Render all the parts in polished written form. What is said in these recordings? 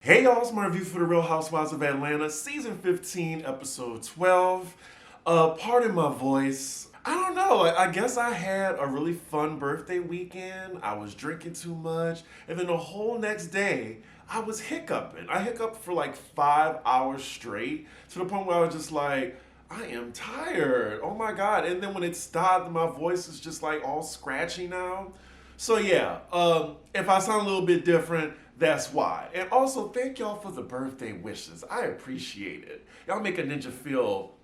Hey y'all, it's my review for the Real Housewives of Atlanta, season 15, episode 12. Pardon my voice. I don't know, I guess I had a really fun birthday weekend. I was drinking too much, and then the whole next day, I was hiccuping. I hiccuped for like 5 hours straight, to the point where I was just like, I am tired. Oh my God. And then when it stopped, my voice is just like all scratchy now. So yeah, if I sound a little bit different, that's why. And also, thank y'all for the birthday wishes. I appreciate it. Y'all make a ninja feel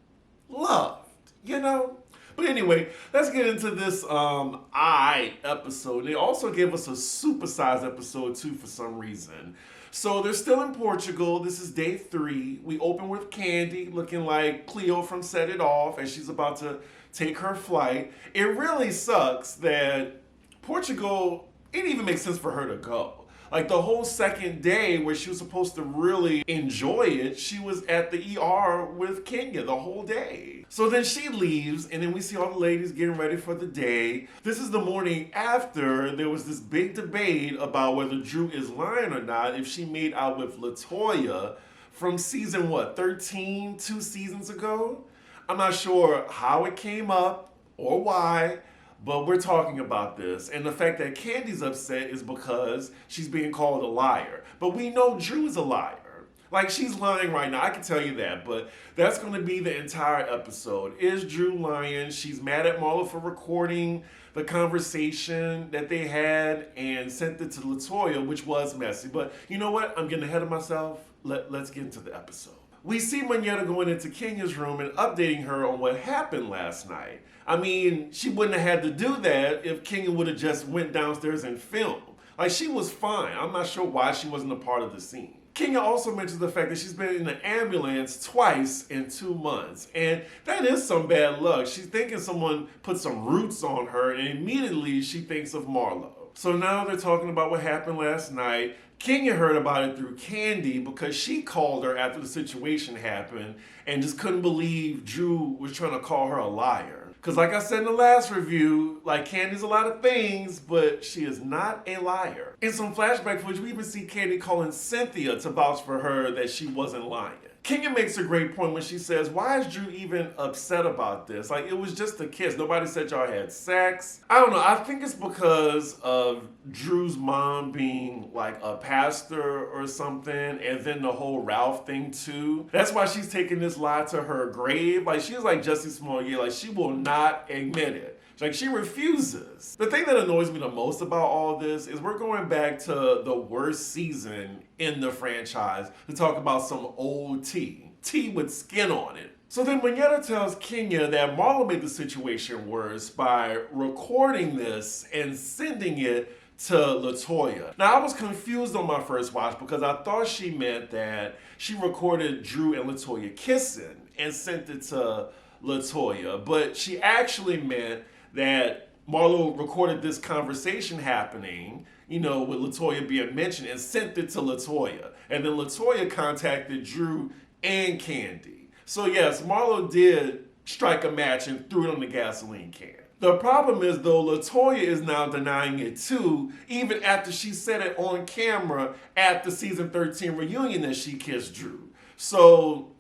loved, you know? But anyway, let's get into this I episode. They also gave us a supersized episode too for some reason. So they're still in Portugal. This is day 3. We open with Candy looking like Cleo from Set It Off as she's about to take her flight. It really sucks that Portugal, it didn't even make sense for her to go. Like the whole second day where she was supposed to really enjoy it, she was at the ER with Kenya the whole day. So then she leaves, and then we see all the ladies getting ready for the day. This is the morning after there was this big debate about whether Drew is lying or not if she made out with LaToya from season 13, 2 seasons ago. I'm not sure how it came up or why, but we're talking about this. And the fact that Candy's upset is because she's being called a liar. But we know Drew is a liar. Like, she's lying right now, I can tell you that. But that's going to be the entire episode. Is Drew lying? She's mad at Marlo for recording the conversation that they had and sent it to LaToya, which was messy. But you know what? I'm getting ahead of myself. Let's get into the episode. We see Manetta going into Kenya's room and updating her on what happened last night. I mean, she wouldn't have had to do that if Kenya would have just went downstairs and filmed. Like, she was fine. I'm not sure why she wasn't a part of the scene. Kenya also mentions the fact that she's been in an ambulance twice in 2 months. And that is some bad luck. She's thinking someone put some roots on her, and immediately she thinks of Marlo. So now they're talking about what happened last night. Kenya heard about it through Candy because she called her after the situation happened and just couldn't believe Drew was trying to call her a liar. Because like I said in the last review, like, Candy's a lot of things, but she is not a liar. In some flashback footage, we even see Candy calling Cynthia to vouch for her that she wasn't lying. Kenya makes a great point when she says, why is Drew even upset about this? Like, it was just a kiss. Nobody said y'all had sex. I don't know. I think it's because of Drew's mom being like a pastor or something, and then the whole Ralph thing too. That's why she's taking this lie to her grave. Like, she's like Jussie Smollett. Like, she will not admit it. Like, she refuses. The thing that annoys me the most about all this is we're going back to the worst season in the franchise to talk about some old tea. Tea with skin on it. So then Manetta tells Kenya that Marlo made the situation worse by recording this and sending it to LaToya. Now, I was confused on my first watch because I thought she meant that she recorded Drew and LaToya kissing and sent it to LaToya, but she actually meant that Marlo recorded this conversation happening, with LaToya being mentioned, and sent it to LaToya. And then LaToya contacted Drew and Candy. So yes, Marlo did strike a match and threw it on the gasoline can. The problem is, though, LaToya is now denying it too, even after she said it on camera at the season 13 reunion that she kissed Drew. So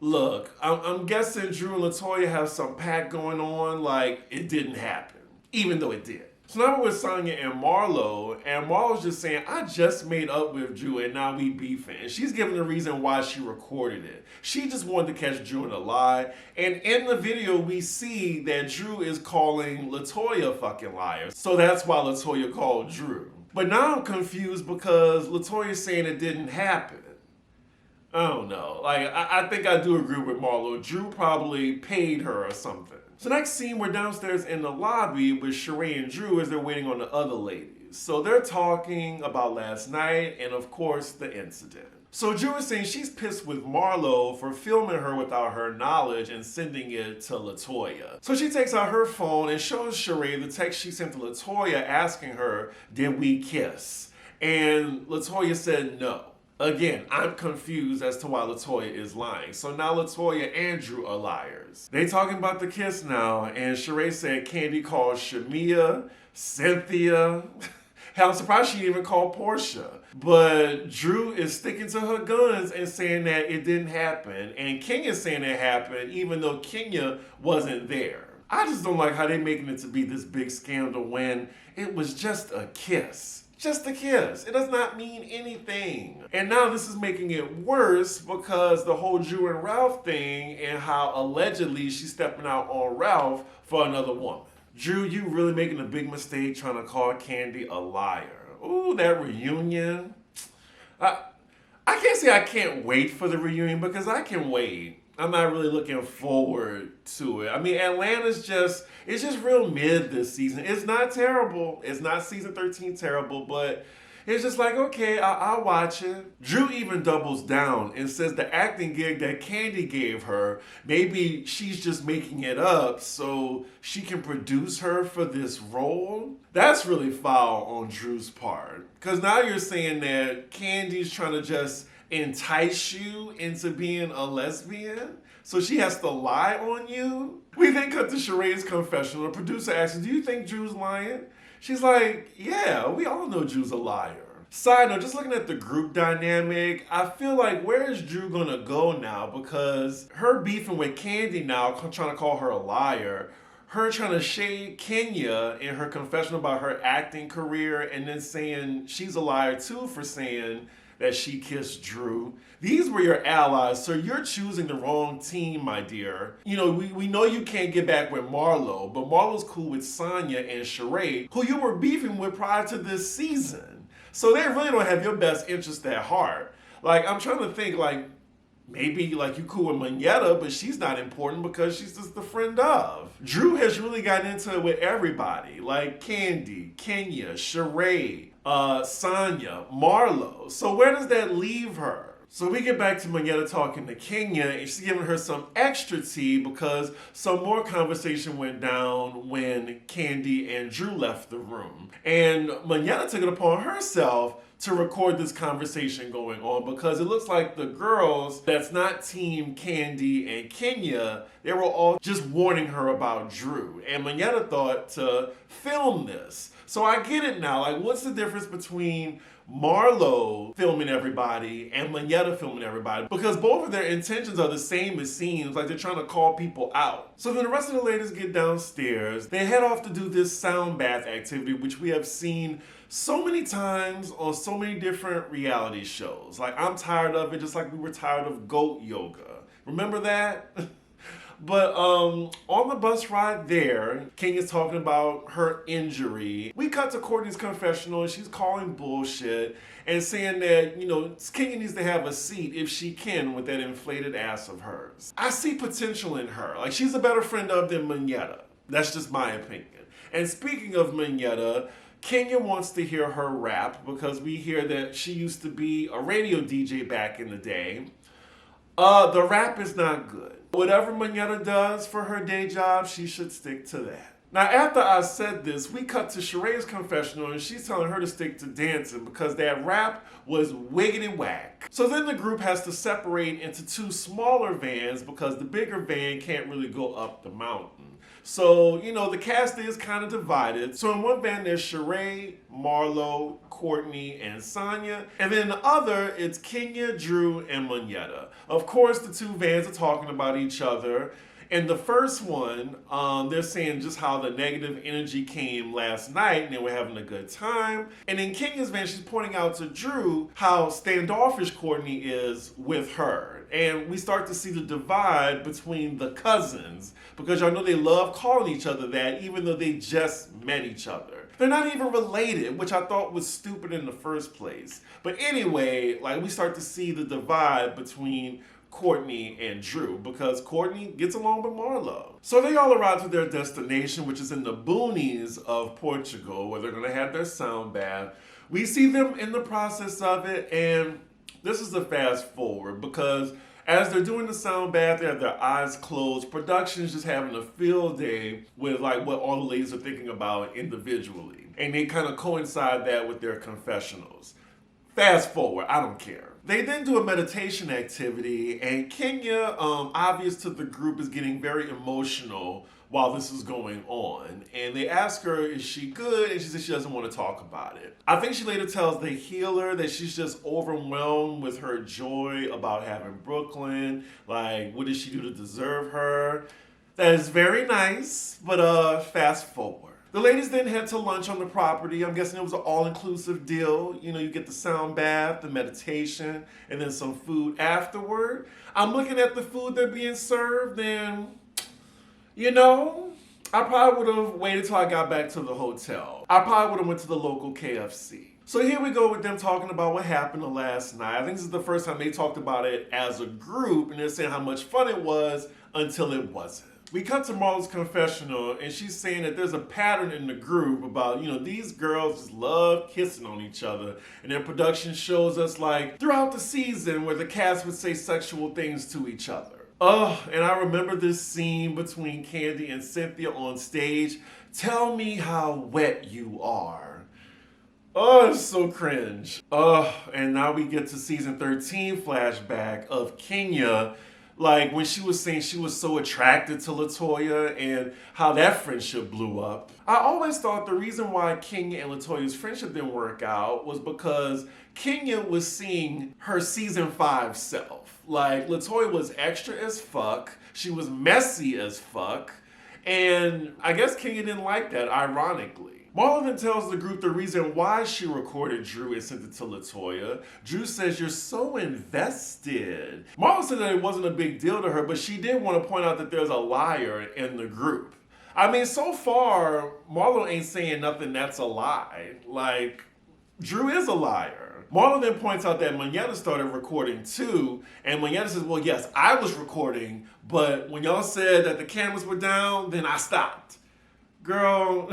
look, I'm guessing Drew and LaToya have some pact going on, like it didn't happen, even though it did. So now we're with Sonya and Marlo's just saying, I just made up with Drew and now we beefing. And she's giving the reason why she recorded it. She just wanted to catch Drew in a lie. And in the video, we see that Drew is calling LaToya a fucking liar. So that's why LaToya called Drew. But now I'm confused because LaToya's saying it didn't happen. I don't know. Like, I think I do agree with Marlo. Drew probably paid her or something. So next scene, we're downstairs in the lobby with Sheree and Drew as they're waiting on the other ladies. So they're talking about last night and, of course, the incident. So Drew is saying she's pissed with Marlo for filming her without her knowledge and sending it to LaToya. So she takes out her phone and shows Sheree the text she sent to LaToya asking her, did we kiss? And LaToya said no. Again, I'm confused as to why LaToya is lying. So now LaToya and Drew are liars. They talking about the kiss now, and Sheree said Candy called Shamia, Cynthia. Hell, I'm surprised she didn't even call Portia. But Drew is sticking to her guns and saying that it didn't happen. And Kenya's saying it happened even though Kenya wasn't there. I just don't like how they're making it to be this big scandal when it was just a kiss. Just a kiss. It does not mean anything. And now this is making it worse because the whole Drew and Ralph thing and how allegedly she's stepping out on Ralph for another woman. Drew, you really making a big mistake trying to call Candy a liar. Ooh, that reunion. I can't say I can't wait for the reunion because I can wait. I'm not really looking forward to it. I mean, it's just real mid this season. It's not terrible. It's not season 13 terrible, but it's just like, okay, I'll watch it. Drew even doubles down and says the acting gig that Candy gave her, maybe she's just making it up so she can produce her for this role. That's really foul on Drew's part. Because now you're saying that Candy's trying to just entice you into being a lesbian, so she has to lie on you. We then cut to Sheree's confessional. The producer asks, do you think Drew's lying? She's like, yeah, we all know Drew's a liar. Side note, just looking at the group dynamic, I feel like where is Drew gonna go now? Because her beefing with Candy now, trying to call her a liar, her trying to shade Kenya in her confessional about her acting career, and then saying she's a liar too for saying that she kissed Drew. These were your allies, so you're choosing the wrong team, my dear. You know, we know you can't get back with Marlo, but Marlo's cool with Sonya and Sheree, who you were beefing with prior to this season. So they really don't have your best interest at heart. Like, I'm trying to think, like, maybe like you cool with Manetta, but she's not important because she's just the friend of. Drew has really gotten into it with everybody, like Candy, Kenya, Sheree, Sonya, Marlo. So where does that leave her? So we get back to Manetta talking to Kenya, and she's giving her some extra tea because some more conversation went down when Candy and Drew left the room. And Manetta took it upon herself to record this conversation going on because it looks like the girls that's not team Candy and Kenya, they were all just warning her about Drew. And Manetta thought to film this. So I get it now. Like, what's the difference between Marlo filming everybody and Manetta filming everybody? Because both of their intentions are the same, it seems, like they're trying to call people out. So then the rest of the ladies get downstairs. They head off to do this sound bath activity, which we have seen so many times on so many different reality shows. Like, I'm tired of it, just like we were tired of goat yoga. Remember that? But on the bus ride there, King is talking about her injury. We cut to Courtney's confessional and she's calling bullshit and saying that, you know, King needs to have a seat if she can with that inflated ass of hers. I see potential in her. Like, she's a better friend of than Manetta. That's just my opinion. And speaking of Manetta, Kenya wants to hear her rap because we hear that she used to be a radio DJ back in the day. The rap is not good. Whatever Manetta does for her day job, she should stick to that. Now, after I said this, we cut to Sheree's confessional and she's telling her to stick to dancing because that rap was wiggity whack. So then the group has to separate into two smaller vans because the bigger van can't really go up the mountain. So, you know, the cast is kind of divided. So in one van, there's Sheree, Marlo, Courtney, and Sonya. And then in the other, it's Kenya, Drew, and Manetta. Of course, the two vans are talking about each other. In the first one, they're saying just how the negative energy came last night and they were having a good time. And in Kenya's van, she's pointing out to Drew how standoffish Courtney is with her. And we start to see the divide between the cousins because y'all know they love calling each other that even though they just met each other. They're not even related, which I thought was stupid in the first place. But anyway, like, we start to see the divide between Courtney and Drew because Courtney gets along with Marlo. So they all arrive to their destination, which is in the boonies of Portugal, where they're going to have their sound bath. We see them in the process of it, and this is a fast forward because as they're doing the sound bath, they have their eyes closed. Production's just having a field day with like what all the ladies are thinking about individually. And they kind of coincide that with their confessionals. Fast forward, I don't care. They then do a meditation activity, and Kenya, obvious to the group, is getting very emotional while this is going on. And they ask her, is she good? And she says she doesn't want to talk about it. I think she later tells the healer that she's just overwhelmed with her joy about having Brooklyn. Like, what did she do to deserve her? That is very nice, but fast forward. The ladies then head to lunch on the property. I'm guessing it was an all-inclusive deal. You know, you get the sound bath, the meditation, and then some food afterward. I'm looking at the food they're being served, and, you know, I probably would have waited till I got back to the hotel. I probably would have went to the local KFC. So here we go with them talking about what happened last night. I think this is the first time they talked about it as a group, and they're saying how much fun it was until it wasn't. We cut to Marlo's confessional, and she's saying that there's a pattern in the group about, you know, these girls just love kissing on each other. And then production shows us, like, throughout the season where the cast would say sexual things to each other. Oh, and I remember this scene between Candy and Cynthia on stage. Tell me how wet you are. Oh, it's so cringe. Oh, and now we get to season 13 flashback of Kenya. Like, when she was saying she was so attracted to LaToya and how that friendship blew up. I always thought the reason why Kenya and LaToya's friendship didn't work out was because Kenya was seeing her season 5 self. Like, LaToya was extra as fuck. She was messy as fuck. And I guess Kenya didn't like that, ironically. Marlo then tells the group the reason why she recorded Drew and sent it to LaToya. Drew says, you're so invested. Marlo said that it wasn't a big deal to her, but she did want to point out that there's a liar in the group. I mean, so far, Marlo ain't saying nothing that's a lie. Like, Drew is a liar. Marlo then points out that Manetta started recording too, and Manetta says, well, yes, I was recording, but when y'all said that the cameras were down, then I stopped. Girl...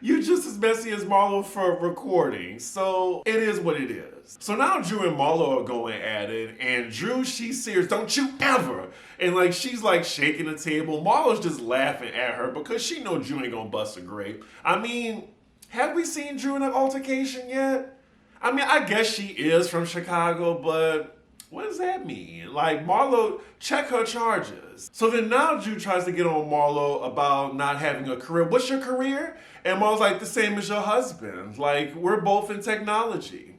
You just as messy as Marlo for recording, so it is what it is. So now Drew and Marlo are going at it, and Drew, she's serious, don't you ever. And like, she's like shaking the table. Marlo's just laughing at her because she knows Drew ain't gonna bust a grape. I mean, have we seen Drew in an altercation yet? I mean, I guess she is from Chicago, but what does that mean? Like, Marlo, check her charges. So then now Drew tries to get on Marlo about not having a career. What's your career? And Marlo's like, the same as your husband. Like, we're both in technology.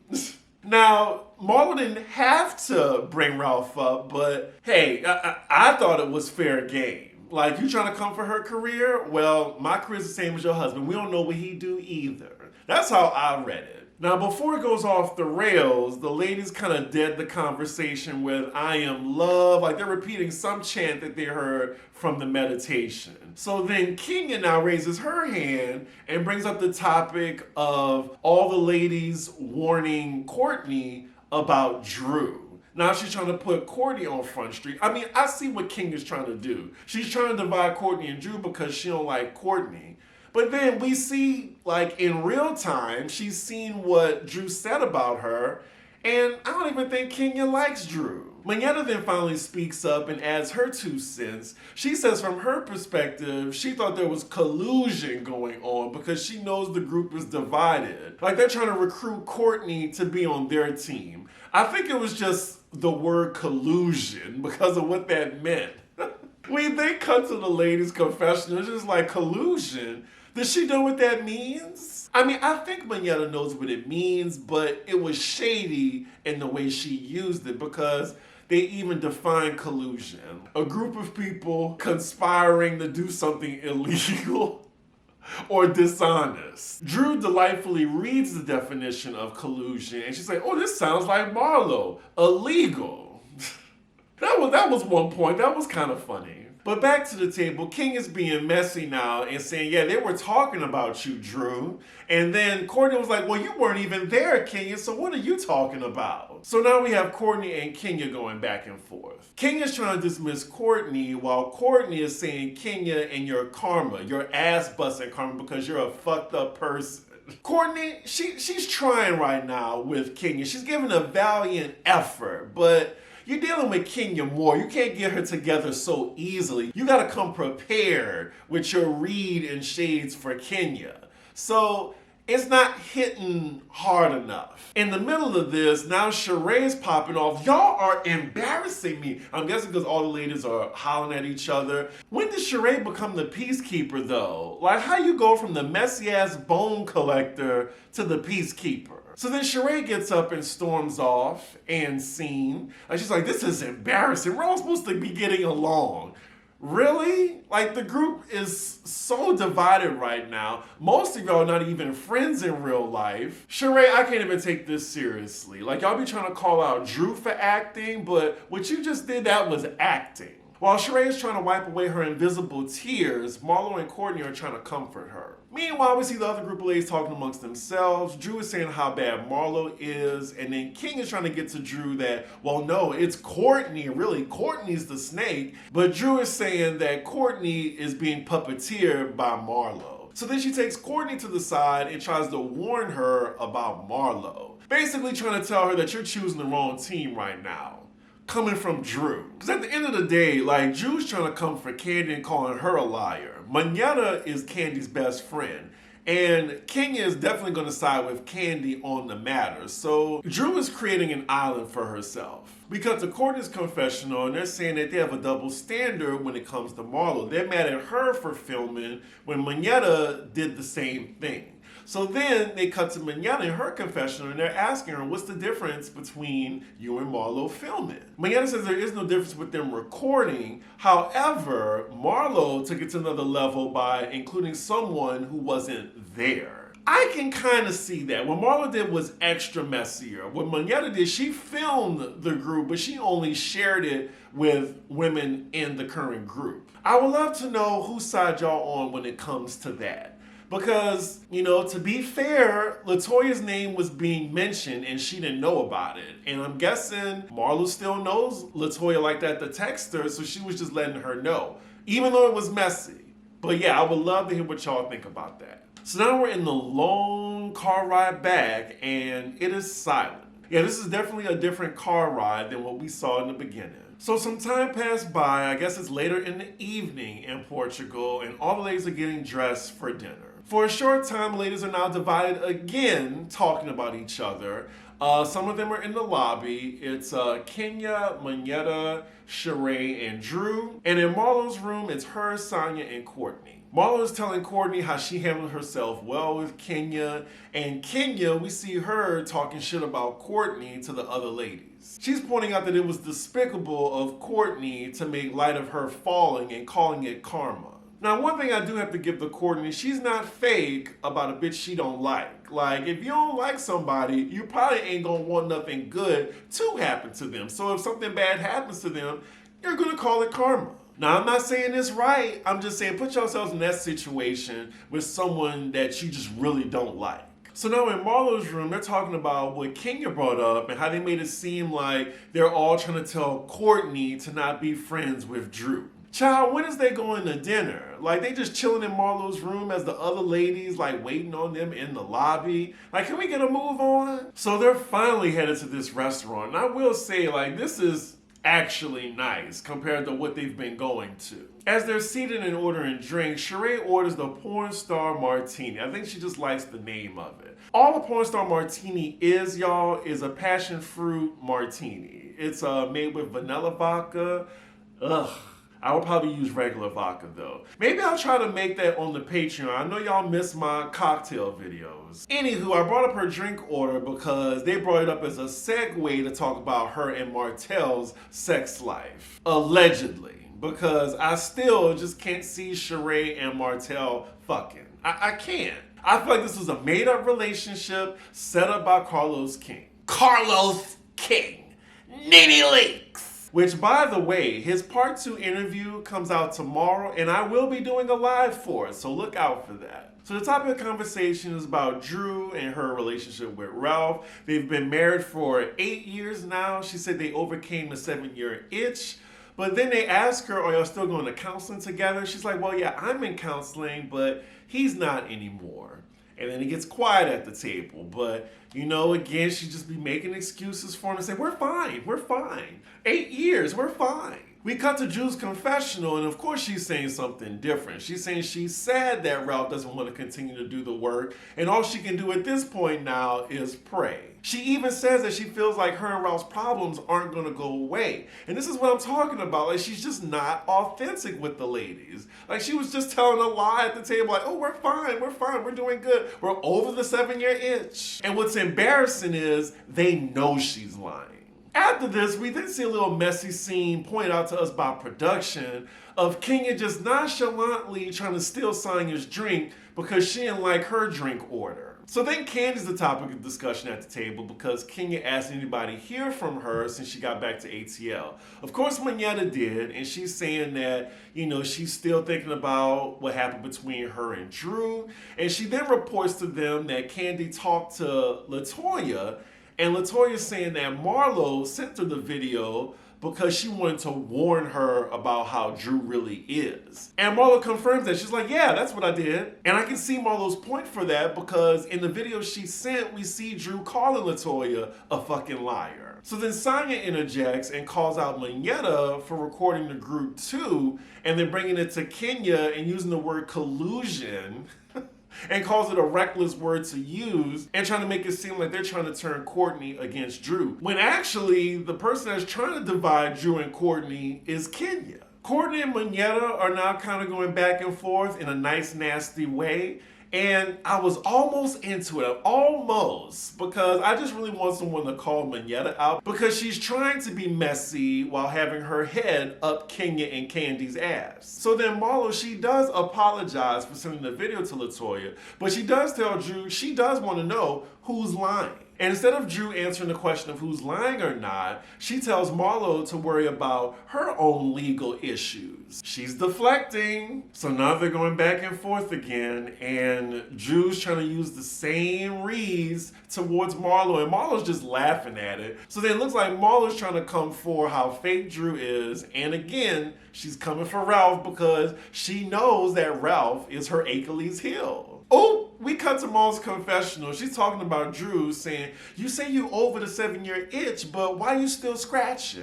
Now, Marlo didn't have to bring Ralph up, but hey, I thought it was fair game. Like, you trying to come for her career? Well, my career's the same as your husband. We don't know what he do either. That's how I read it. Now, before it goes off the rails, the ladies kind of dead the conversation with I am love. Like, they're repeating some chant that they heard from the meditation. So then Kenya now raises her hand and brings up the topic of all the ladies warning Courtney about Drew. Now she's trying to put Courtney on Front Street. I mean, I see what Kenya's trying to do. She's trying to divide Courtney and Drew because she don't like Courtney. But then we see, like, in real time, she's seen what Drew said about her, and I don't even think Kenya likes Drew. Manetta then finally speaks up and adds her 2 cents. She says from her perspective, she thought there was collusion going on because she knows the group is divided. Like, they're trying to recruit Courtney to be on their team. I think it was just the word collusion because of what that meant. We then cut to the ladies' confessional. It's just like, collusion? Does she know what that means? I mean, I think Manetta knows what it means, but it was shady in the way she used it because they even define collusion. A group of people conspiring to do something illegal or dishonest. Drew delightfully reads the definition of collusion and she's like, oh, this sounds like Marlo. Illegal. That was one point. That was kind of funny. But back to the table, King is being messy now and saying, yeah, they were talking about you, Drew. And then Courtney was like, well, you weren't even there, Kenya, so what are you talking about? So now we have Courtney and Kenya going back and forth. Kenya's trying to dismiss Courtney while Courtney is saying, Kenya and your karma, your ass-busting karma because you're a fucked up person. Courtney, she's trying right now with Kenya. She's giving a valiant effort, but you're dealing with Kenya more. You can't get her together so easily. You gotta come prepared with your read and shades for Kenya. So it's not hitting hard enough. In the middle of this, now Sheree's popping off. Y'all are embarrassing me. I'm guessing because all the ladies are hollering at each other. When did Sheree become the peacekeeper though? Like, how you go from the messy ass bone collector to the peacekeeper? So then Sheree gets up and storms off and scene. And she's like, this is embarrassing. We're all supposed to be getting along. Really? Like, the group is so divided right now. Most of y'all are not even friends in real life. Sheree, I can't even take this seriously. Like, y'all be trying to call out Drew for acting, but what you just did, that was acting. While Sheree is trying to wipe away her invisible tears, Marlo and Courtney are trying to comfort her. Meanwhile, we see the other group of ladies talking amongst themselves. Drew is saying how bad Marlo is, and then King is trying to get to Drew that, well, no, it's Courtney. Really, Courtney's the snake. But Drew is saying that Courtney is being puppeteered by Marlo. So then she takes Courtney to the side and tries to warn her about Marlo. Basically trying to tell her that you're choosing the wrong team right now. Coming from Drew. Because at the end of the day, like, Drew's trying to come for Candy and calling her a liar. Manetta is Candy's best friend. And Kenya is definitely going to side with Candy on the matter. So Drew is creating an island for herself. We cut to Courtney's confessional and they're saying that they have a double standard when it comes to Marlo. They're mad at her for filming when Manetta did the same thing. So then they cut to Manetta in her confessional and they're asking her, what's the difference between you and Marlo filming? Manetta says there is no difference with them recording. However, Marlo took it to another level by including someone who wasn't there. I can kind of see that. What Marlo did was extra messier. What Manetta did, she filmed the group, but she only shared it with women in the current group. I would love to know whose side y'all on when it comes to that. Because, you know, to be fair, LaToya's name was being mentioned and she didn't know about it. And I'm guessing Marlo still knows LaToya like that to text her, so she was just letting her know. Even though it was messy. But yeah, I would love to hear what y'all think about that. So now we're in the long car ride back and it is silent. Yeah, this is definitely a different car ride than what we saw in the beginning. So some time passed by, I guess it's later in the evening in Portugal, and all the ladies are getting dressed for dinner. For a short time, the ladies are now divided again, talking about each other. Some of them are in the lobby. It's Kenya, Manetta, Sheree, and Drew. And in Marlo's room, it's her, Sonia, and Courtney. Marlo is telling Courtney how she handled herself well with Kenya. And Kenya, we see her talking shit about Courtney to the other ladies. She's pointing out that it was despicable of Courtney to make light of her falling and calling it karma. Now, one thing I do have to give to Courtney, she's not fake about a bitch she don't like. Like, if you don't like somebody, you probably ain't gonna want nothing good to happen to them. So if something bad happens to them, you're gonna call it karma. Now, I'm not saying this right. I'm just saying put yourselves in that situation with someone that you just really don't like. So now in Marlo's room, they're talking about what Kenya brought up and how they made it seem like they're all trying to tell Courtney to not be friends with Drew. Child, when is they going to dinner? Like, they just chilling in Marlo's room as the other ladies, like, waiting on them in the lobby. Like, can we get a move on? So they're finally headed to this restaurant. And I will say, like, this is actually nice compared to what they've been going to. As they're seated and ordering drinks, Sheree orders the Porn Star Martini. I think she just likes the name of it. All the Porn Star Martini is, y'all, is a passion fruit martini. It's made with vanilla vodka. Ugh. I would probably use regular vodka though. Maybe I'll try to make that on the Patreon. I know y'all miss my cocktail videos. Anywho, I brought up her drink order because they brought it up as a segue to talk about her and Martell's sex life. Allegedly. Because I still just can't see Sheree and Martell fucking. I can't. I feel like this was a made-up relationship set up by Carlos King. Carlos King. Nene Leaks. Which, by the way, his part 2 interview comes out tomorrow, and I will be doing a live for it, so look out for that. So the topic of conversation is about Drew and her relationship with Ralph. They've been married for 8 years now. She said they overcame the 7-year itch. But then they ask her, are y'all still going to counseling together? She's like, well, yeah, I'm in counseling, but he's not anymore. And then he gets quiet at the table. But, you know, again, she'd just be making excuses for him and say, we're fine. 8 years, we're fine. We cut to Drew's confessional, and of course she's saying something different. She's saying she's sad that Ralph doesn't want to continue to do the work, and all she can do at this point now is pray. She even says that she feels like her and Ralph's problems aren't going to go away. And this is what I'm talking about. Like, she's just not authentic with the ladies. Like, she was just telling a lie at the table, like, oh, we're fine, we're doing good. We're over the 7-year itch. And what's embarrassing is they know she's lying. After this, we then see a little messy scene pointed out to us by production of Kenya just nonchalantly trying to steal Sonya's drink because she didn't like her drink order. So then Candy's the topic of discussion at the table because Kenya asked anybody hear from her since she got back to ATL. Of course, Monyetta did, and she's saying that, she's still thinking about what happened between her and Drew. And she then reports to them that Candy talked to LaToya, and LaToya's saying that Marlo sent her the video because she wanted to warn her about how Drew really is. And Marlo confirms that. She's like, yeah, that's what I did. And I can see Marlo's point for that because in the video she sent, we see Drew calling LaToya a fucking liar. So then Sonya interjects and calls out Monyetta for recording the group too, and then bringing it to Kenya and using the word collusion and calls it a reckless word to use and trying to make it seem like they're trying to turn Courtney against Drew. When actually, the person that's trying to divide Drew and Courtney is Kenya. Courtney and Monyetta are now kind of going back and forth in a nice, nasty way. And I was almost into it, because I just really want someone to call Monyetta out because she's trying to be messy while having her head up Kenya and Candy's ass. So then Marlo, she does apologize for sending the video to LaToya, but she does tell Drew she does want to know who's lying. And instead of Drew answering the question of who's lying or not, she tells Marlo to worry about her own legal issues. She's deflecting. So now they're going back and forth again, and Drew's trying to use the same reads towards Marlo, and Marlo's just laughing at it. So then it looks like Marlo's trying to come for how fake Drew is, and again, she's coming for Ralph because she knows that Ralph is her Achilles heel. Oh, we cut to Marlo's confessional. She's talking about Drew, saying, you say you over the 7-year itch, but why you still scratching?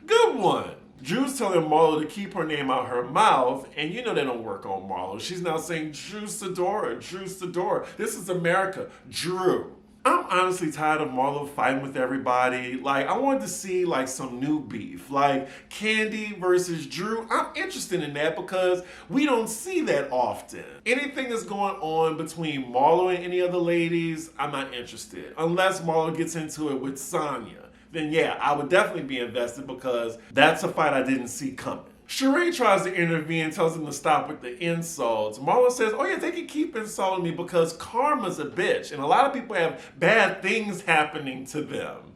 Good one. Drew's telling Marlo to keep her name out her mouth, and that don't work on Marlo. She's now saying, Drew Sidora. This is America. Drew. I'm honestly tired of Marlo fighting with everybody. Like, I wanted to see, some new beef. Like, Candy versus Drew. I'm interested in that because we don't see that often. Anything that's going on between Marlo and any other ladies, I'm not interested. Unless Marlo gets into it with Sonya. Then yeah, I would definitely be invested because that's a fight I didn't see coming. Sheree tries to intervene and tells them to stop with the insults. Marlo says, oh yeah, they can keep insulting me because karma's a bitch. And a lot of people have bad things happening to them.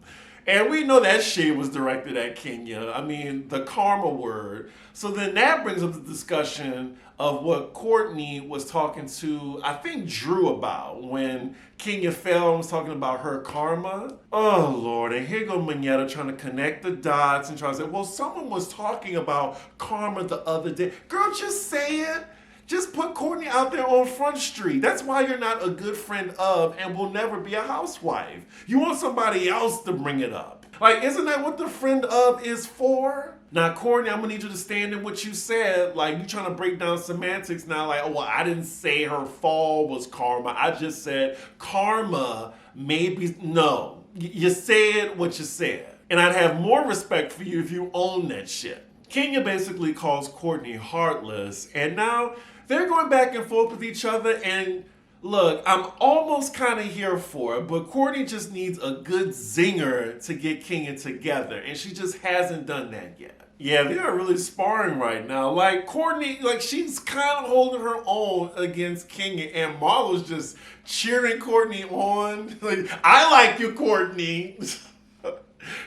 And we know that shade was directed at Kenya. I mean, the karma word. So then that brings up the discussion of what Courtney was talking to, I think, Drew about when Kenya fell and was talking about her karma. Oh, Lord. And here go Monyetta trying to connect the dots and trying to say, well, someone was talking about karma the other day. Girl, just say it. Just put Courtney out there on Front Street. That's why you're not a good friend of and will never be a housewife. You want somebody else to bring it up. Like, isn't that what the friend of is for? Now, Courtney, I'm gonna need you to stand in what you said. Like, you trying to break down semantics now. Like, oh, well, I didn't say her fall was karma. I just said karma maybe. No, you said what you said. And I'd have more respect for you if you own that shit. Kenya basically calls Courtney heartless, and now they're going back and forth with each other, and look, I'm almost kind of here for it, but Courtney just needs a good zinger to get Kenya together, and she just hasn't done that yet. Yeah, they are really sparring right now. Like, Courtney, she's kind of holding her own against Kenya, and Marlo's just cheering Courtney on. Like, I like you, Courtney.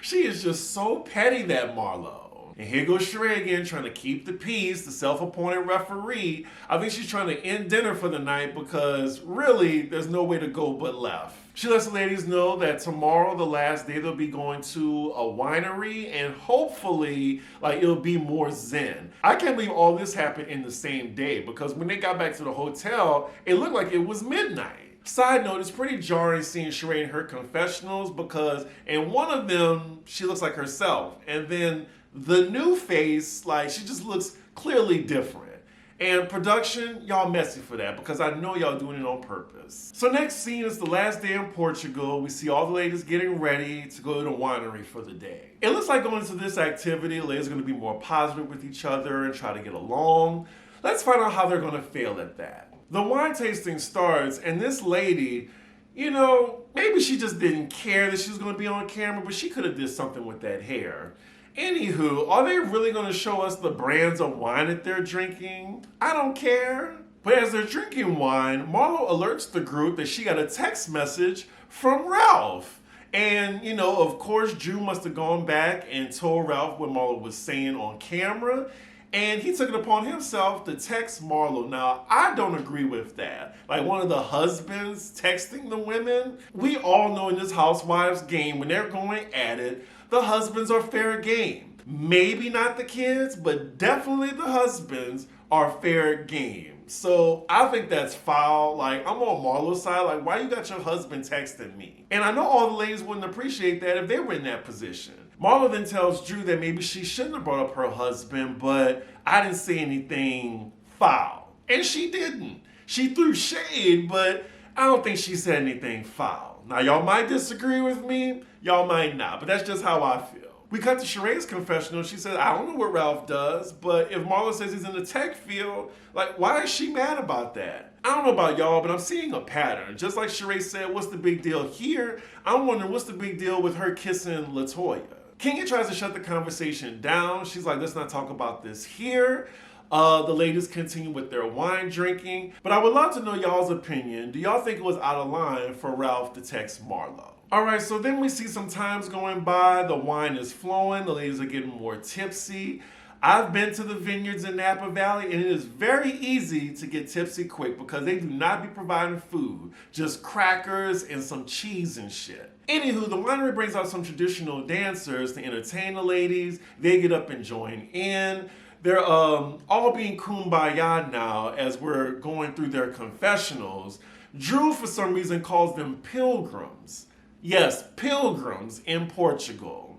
She is just so petty, that Marlo. And here goes Sheree again, trying to keep the peace, the self-appointed referee. I think she's trying to end dinner for the night because really, there's no way to go but left. She lets the ladies know that tomorrow, the last day, they'll be going to a winery and hopefully, it'll be more zen. I can't believe all this happened in the same day because when they got back to the hotel, it looked like it was midnight. Side note, it's pretty jarring seeing Sheree in her confessionals because in one of them, she looks like herself. And then the new face, like, she just looks clearly different. And production, y'all messy for that because I know y'all doing it on purpose. So next scene is the last day in Portugal. We see all the ladies getting ready to go to the winery for the day. It looks like going to this activity, the ladies are going to be more positive with each other and try to get along. Let's find out how they're going to fail at that. The wine tasting starts, and this lady, you know, maybe she just didn't care that she was going to be on camera, but she could have did something with that hair. Anywho, are they really going to show us the brands of wine that they're drinking? I don't care. But as they're drinking wine, Marlo alerts the group that she got a text message from Ralph. And, you know, of course, Drew must have gone back and told Ralph what Marlo was saying on camera. And he took it upon himself to text Marlo. Now, I don't agree with that. Like one of the husbands texting the women. We all know in this Housewives game, when they're going at it, the husbands are fair game. Maybe not the kids, but definitely the husbands are fair game. So I think that's foul. Like, I'm on Marlo's side. Like, why you got your husband texting me? And I know all the ladies wouldn't appreciate that if they were in that position. Marlo then tells Drew that maybe she shouldn't have brought up her husband, but I didn't say anything foul. And she didn't. She threw shade, but I don't think she said anything foul. Now, y'all might disagree with me, y'all might not, but that's just how I feel. We cut to Sheree's confessional. She said, I don't know what Ralph does, but if Marlo says he's in the tech field, like, why is she mad about that? I don't know about y'all, but I'm seeing a pattern. Just like Sheree said, what's the big deal here? I'm wondering what's the big deal with her kissing LaToya? Kenya tries to shut the conversation down. She's like, let's not talk about this here. The ladies continue with their wine drinking. But I would love to know y'all's opinion. Do y'all think it was out of line for Ralph to text Marlo? All right, so then we see some times going by. The wine is flowing. The ladies are getting more tipsy. I've been to the vineyards in Napa Valley, and it is very easy to get tipsy quick because they do not be providing food, just crackers and some cheese and shit. Anywho, the winery brings out some traditional dancers to entertain the ladies. They get up and join in. They're all being kumbaya now as we're going through their confessionals. Drew, for some reason, calls them pilgrims. Yes, pilgrims in Portugal.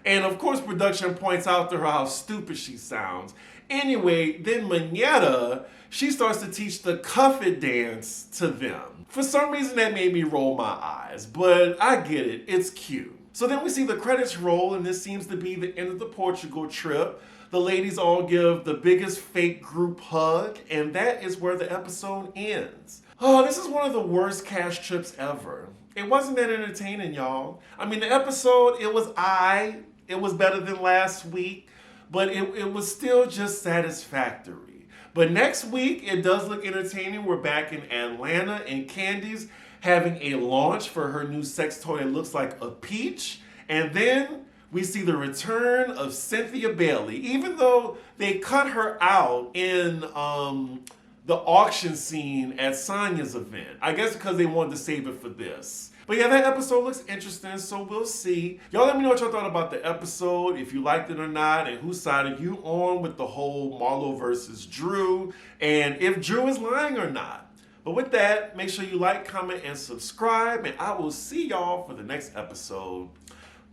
And of course, production points out to her how stupid she sounds. Anyway, then Manetta, she starts to teach the cuff it dance to them. For some reason, that made me roll my eyes, but I get it. It's cute. So then we see the credits roll, and this seems to be the end of the Portugal trip. The ladies all give the biggest fake group hug, and that is where the episode ends. Oh, this is one of the worst cash trips ever. It wasn't that entertaining, y'all. I mean, the episode, it was better than last week, but it was still just satisfactory. But next week, it does look entertaining. We're back in Atlanta, and Candy's having a launch for her new sex toy. It looks like a peach. And then we see the return of Cynthia Bailey, even though they cut her out in the auction scene at Sonya's event. I guess because they wanted to save it for this. But yeah, that episode looks interesting, so we'll see. Y'all let me know what y'all thought about the episode, if you liked it or not, and whose side are you on with the whole Marlo versus Drew, and if Drew is lying or not. But with that, make sure you like, comment, and subscribe, and I will see y'all for the next episode.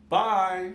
Bye.